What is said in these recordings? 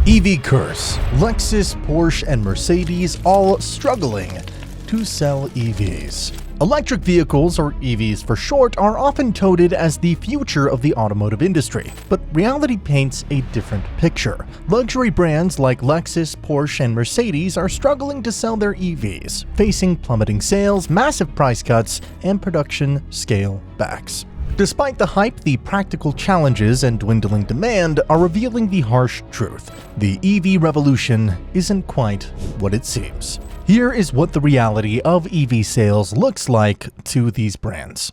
EV curse. Lexus, Porsche, and Mercedes all struggling to sell EVs. Electric vehicles, or EVs for short, are often touted as the future of the automotive industry, but reality paints a different picture. Luxury brands like Lexus, Porsche, and Mercedes are struggling to sell their EVs, facing plummeting sales, massive price cuts, and production scale backs. Despite the hype, the practical challenges and dwindling demand are revealing the harsh truth. The EV revolution isn't quite what it seems. Here is what the reality of EV sales looks like to these brands.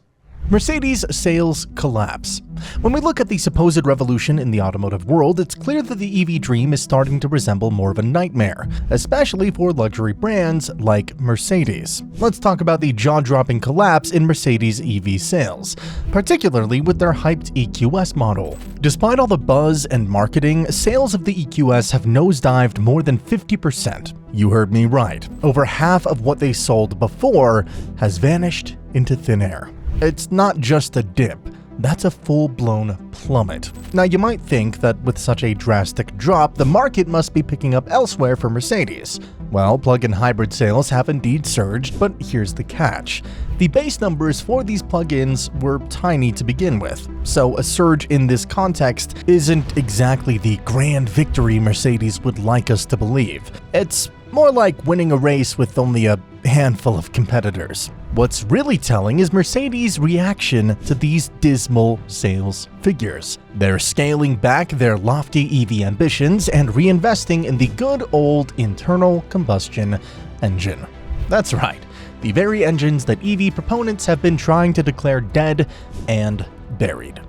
Mercedes sales collapse. When we look at the supposed revolution in the automotive world, it's clear that the EV dream is starting to resemble more of a nightmare, especially for luxury brands like Mercedes. Let's talk about the jaw-dropping collapse in Mercedes EV sales, particularly with their hyped EQS model. Despite all the buzz and marketing, sales of the EQS have nosedived more than 50%. You heard me right. Over half of what they sold before has vanished into thin air. It's not just a dip, that's a full-blown plummet. Now you might think that with such a drastic drop, the market must be picking up elsewhere for Mercedes. Well, plug-in hybrid sales have indeed surged, but here's the catch. The base numbers for these plug-ins were tiny to begin with, so a surge in this context isn't exactly the grand victory Mercedes would like us to believe. It's more like winning a race with only a handful of competitors. What's really telling is Mercedes' reaction to these dismal sales figures. They're scaling back their lofty EV ambitions and reinvesting in the good old internal combustion engine. That's right, the very engines that EV proponents have been trying to declare dead and buried.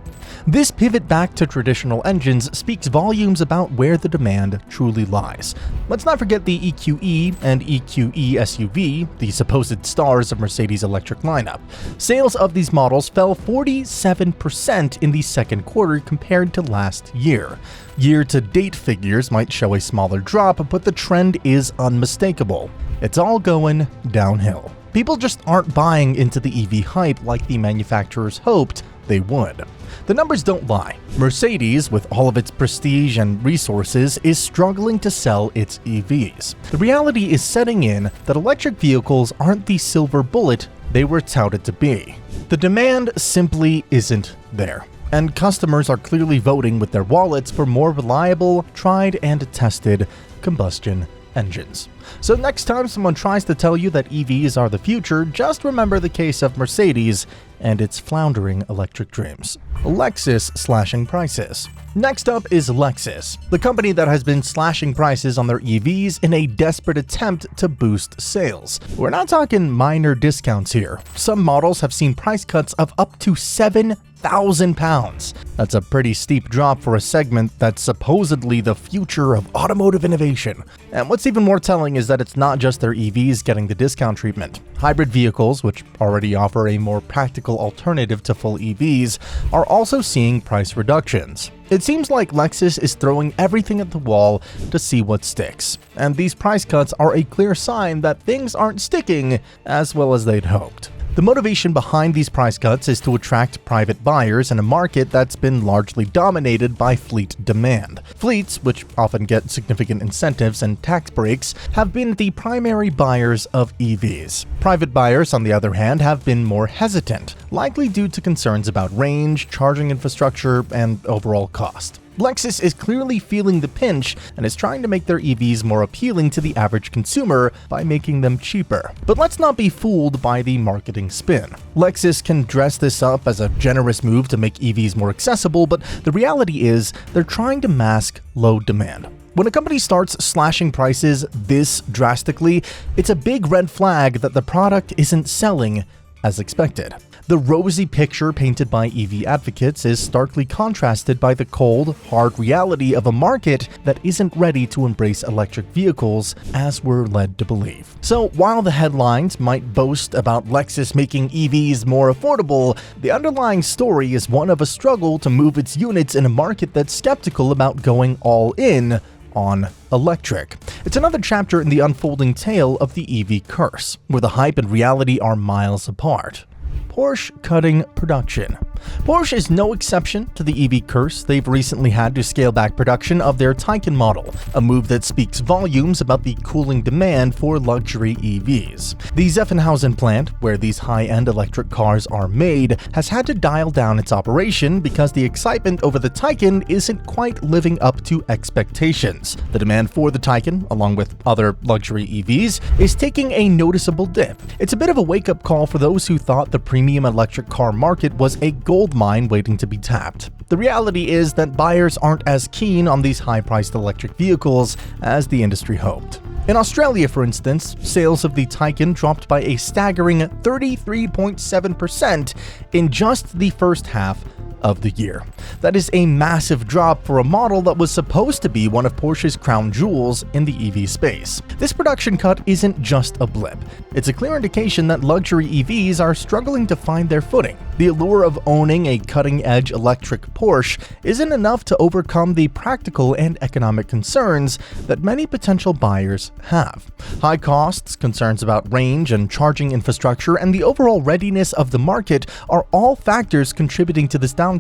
This pivot back to traditional engines speaks volumes about where the demand truly lies. Let's not forget the EQE and EQE SUV, the supposed stars of Mercedes' electric lineup. Sales of these models fell 47% in the second quarter compared to last year. Year-to-date figures might show a smaller drop, but the trend is unmistakable. It's all going downhill. People just aren't buying into the EV hype like the manufacturers hoped they would. The numbers don't lie. Mercedes, with all of its prestige and resources, is struggling to sell its EVs. The reality is setting in that electric vehicles aren't the silver bullet they were touted to be. The demand simply isn't there, and customers are clearly voting with their wallets for more reliable, tried and tested combustion engines. So next time someone tries to tell you that EVs are the future, just remember the case of Mercedes and its floundering electric dreams. Lexus slashing prices. Next up is Lexus, the company that has been slashing prices on their EVs in a desperate attempt to boost sales. We're not talking minor discounts here. Some models have seen price cuts of up to £7,000. That's a pretty steep drop for a segment that's supposedly the future of automotive innovation. And what's even more telling is that it's not just their EVs getting the discount treatment. Hybrid vehicles, which already offer a more practical alternative to full EVs, are also seeing price reductions. It seems like Lexus is throwing everything at the wall to see what sticks, and these price cuts are a clear sign that things aren't sticking as well as they'd hoped. The motivation behind these price cuts is to attract private buyers in a market that's been largely dominated by fleet demand. Fleets, which often get significant incentives and tax breaks, have been the primary buyers of EVs. Private buyers, on the other hand, have been more hesitant, likely due to concerns about range, charging infrastructure, and overall cost. Lexus is clearly feeling the pinch and is trying to make their EVs more appealing to the average consumer by making them cheaper. But let's not be fooled by the marketing spin. Lexus can dress this up as a generous move to make EVs more accessible, but the reality is they're trying to mask low demand. When a company starts slashing prices this drastically, it's a big red flag that the product isn't selling as expected. The rosy picture painted by EV advocates is starkly contrasted by the cold, hard reality of a market that isn't ready to embrace electric vehicles as we're led to believe. So while the headlines might boast about Lexus making EVs more affordable, the underlying story is one of a struggle to move its units in a market that's skeptical about going all in on electric. It's another chapter in the unfolding tale of the EV curse, where the hype and reality are miles apart. Porsche cutting production. Porsche is no exception to the EV curse. They've recently had to scale back production of their Taycan model, a move that speaks volumes about the cooling demand for luxury EVs. The Zuffenhausen plant, where these high-end electric cars are made, has had to dial down its operation because the excitement over the Taycan isn't quite living up to expectations. The demand for the Taycan, along with other luxury EVs, is taking a noticeable dip. It's a bit of a wake-up call for those who thought the premium electric car market was a gold mine waiting to be tapped. The reality is that buyers aren't as keen on these high-priced electric vehicles as the industry hoped. In Australia, for instance, sales of the Taycan dropped by a staggering 33.7% in just the first half of the year. That is a massive drop for a model that was supposed to be one of Porsche's crown jewels in the EV space. This production cut isn't just a blip. It's a clear indication that luxury EVs are struggling to find their footing. The allure of owning a cutting-edge electric Porsche isn't enough to overcome the practical and economic concerns that many potential buyers have. High costs, concerns about range and charging infrastructure, and the overall readiness of the market are all factors contributing to this downturn.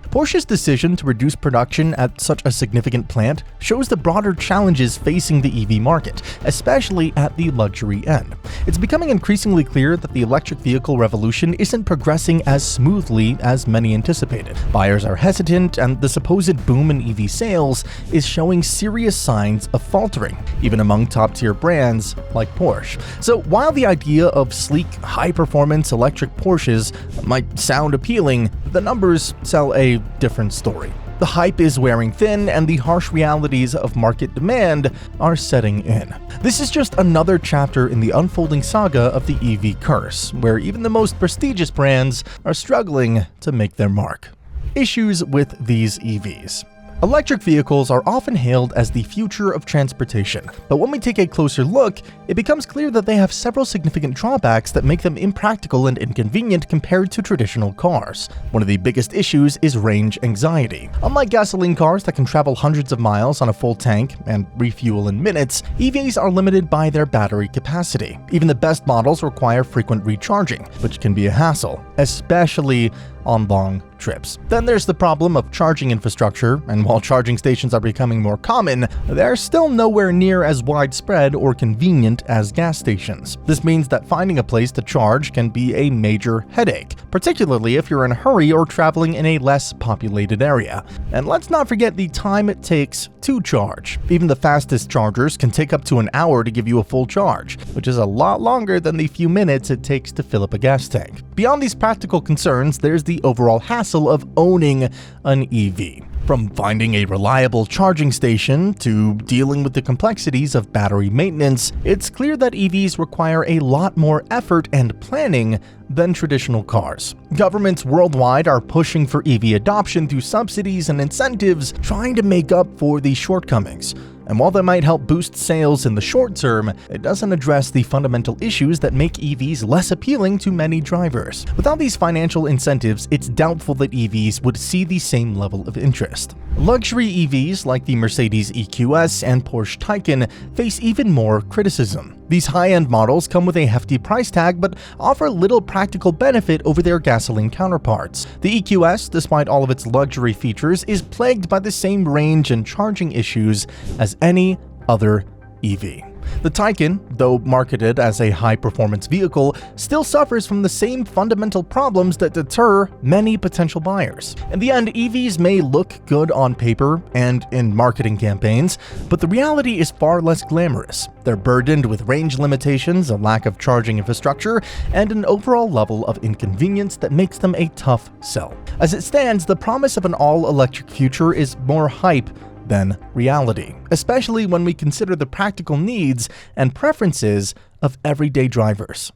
Porsche's decision to reduce production at such a significant plant shows the broader challenges facing the EV market, especially at the luxury end. It's becoming increasingly clear that the electric vehicle revolution isn't progressing as smoothly as many anticipated. Buyers are hesitant, and the supposed boom in EV sales is showing serious signs of faltering, even among top-tier brands like Porsche. So while the idea of sleek, high-performance electric Porsches might sound appealing, the numbers tell a different story. The hype is wearing thin, and the harsh realities of market demand are setting in. This is just another chapter in the unfolding saga of the EV curse, where even the most prestigious brands are struggling to make their mark. Issues with these EVs. Electric vehicles are often hailed as the future of transportation, but when we take a closer look, it becomes clear that they have several significant drawbacks that make them impractical and inconvenient compared to traditional cars. One of the biggest issues is range anxiety. Unlike gasoline cars that can travel hundreds of miles on a full tank and refuel in minutes, EVs are limited by their battery capacity. Even the best models require frequent recharging, which can be a hassle, especially on long trips. Then there's the problem of charging infrastructure, and while charging stations are becoming more common, they're still nowhere near as widespread or convenient as gas stations. This means that finding a place to charge can be a major headache, particularly if you're in a hurry or traveling in a less populated area. And let's not forget the time it takes to charge. Even the fastest chargers can take up to an hour to give you a full charge, which is a lot longer than the few minutes it takes to fill up a gas tank. Beyond these practical concerns, there's the overall hassle of owning an EV. From finding a reliable charging station to dealing with the complexities of battery maintenance, it's clear that EVs require a lot more effort and planning than traditional cars. Governments worldwide are pushing for EV adoption through subsidies and incentives, trying to make up for these shortcomings. And while that might help boost sales in the short term, it doesn't address the fundamental issues that make EVs less appealing to many drivers. Without these financial incentives, it's doubtful that EVs would see the same level of interest. Luxury EVs like the Mercedes EQS and Porsche Taycan face even more criticism. These high-end models come with a hefty price tag but offer little practical benefit over their gasoline counterparts. The EQS, despite all of its luxury features, is plagued by the same range and charging issues as any other EV. The Taycan, though marketed as a high-performance vehicle, still suffers from the same fundamental problems that deter many potential buyers. In the end, EVs may look good on paper and in marketing campaigns, but the reality is far less glamorous. They're burdened with range limitations, a lack of charging infrastructure, and an overall level of inconvenience that makes them a tough sell. As it stands, the promise of an all-electric future is more hype than reality, especially when we consider the practical needs and preferences of everyday drivers.